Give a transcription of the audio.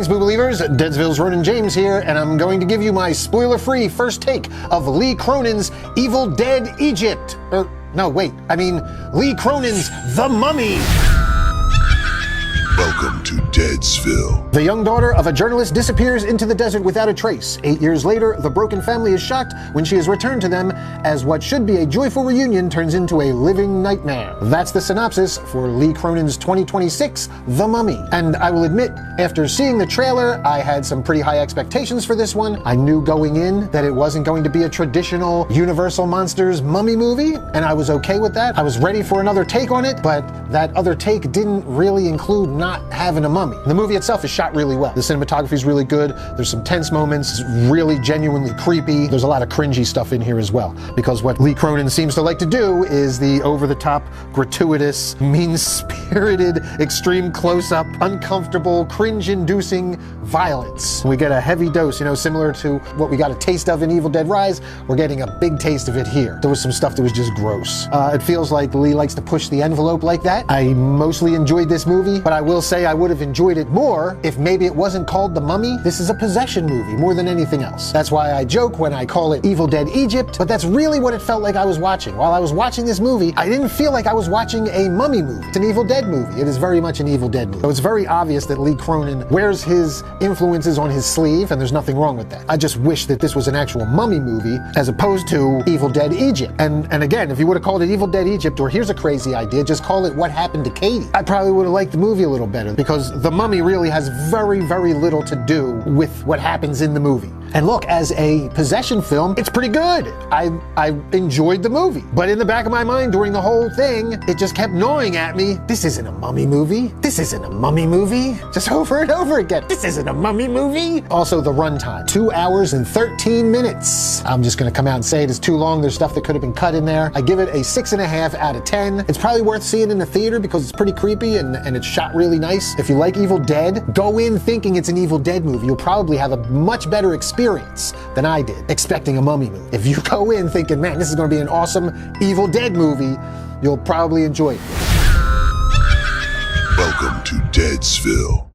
Boo Believers, Deadsville's Ronin James here, and I'm going to give you my spoiler-free first take of Lee Cronins' Evil Dead Egypt. Lee Cronins The Mummy. Welcome to Deadsville. The young daughter of a journalist disappears into the desert without a trace. 8 years later, the broken family is shocked when she is returned to them, as what should be a joyful reunion turns into a living nightmare. That's the synopsis for Lee Cronins' 2026 The Mummy. And I will admit, after seeing the trailer, I had some pretty high expectations for this one. I knew going in that it wasn't going to be a traditional Universal Monsters mummy movie, and I was okay with that. I was ready for another take on it, but that other take didn't really include not having a mummy. The movie itself is shot really well. The cinematography is really good. There's some tense moments. It's really genuinely creepy. There's a lot of cringy stuff in here as well, because what Lee Cronin seems to like to do is the over-the-top, gratuitous, mean-spirited, extreme close-up, uncomfortable, cringe-inducing violence. We get a heavy dose, similar to what we got a taste of in Evil Dead Rise. We're getting a big taste of it here. There was some stuff that was just gross. It feels like Lee likes to push the envelope like that. I mostly enjoyed this movie, but I will say I would have enjoyed it more if maybe it wasn't called The Mummy. This is a possession movie more than anything else. That's why I joke when I call it Evil Dead Egypt, but that's really what it felt like I was watching. While I was watching this movie, I didn't feel like I was watching a mummy movie. It's an Evil Dead movie. It is very much an Evil Dead movie. So it's very obvious that Lee Cronin wears his influences on his sleeve, and there's nothing wrong with that. I just wish that this was an actual mummy movie as opposed to Evil Dead Egypt. And again, if you would have called it Evil Dead Egypt, or here's a crazy idea, just call it What Happened to Katie, I probably would have liked the movie a little better, because The Mummy really has very, very little to do with what happens in the movie. And look, as a possession film, it's pretty good. I enjoyed the movie. But in the back of my mind during the whole thing, it just kept gnawing at me. This isn't a mummy movie. This isn't a mummy movie. Just over and over again. This isn't a mummy movie. Also, the runtime, 2 hours and 13 minutes. I'm just gonna come out and say it is too long. There's stuff that could have been cut in there. I give it a 6.5 out of 10. It's probably worth seeing in the theater because it's pretty creepy and it's shot really nice. If you like Evil Dead, go in thinking it's an Evil Dead movie. You'll probably have a much better experience than I did, expecting a mummy movie. If you go in thinking, man, this is gonna be an awesome Evil Dead movie, you'll probably enjoy it. Welcome to Deadsville.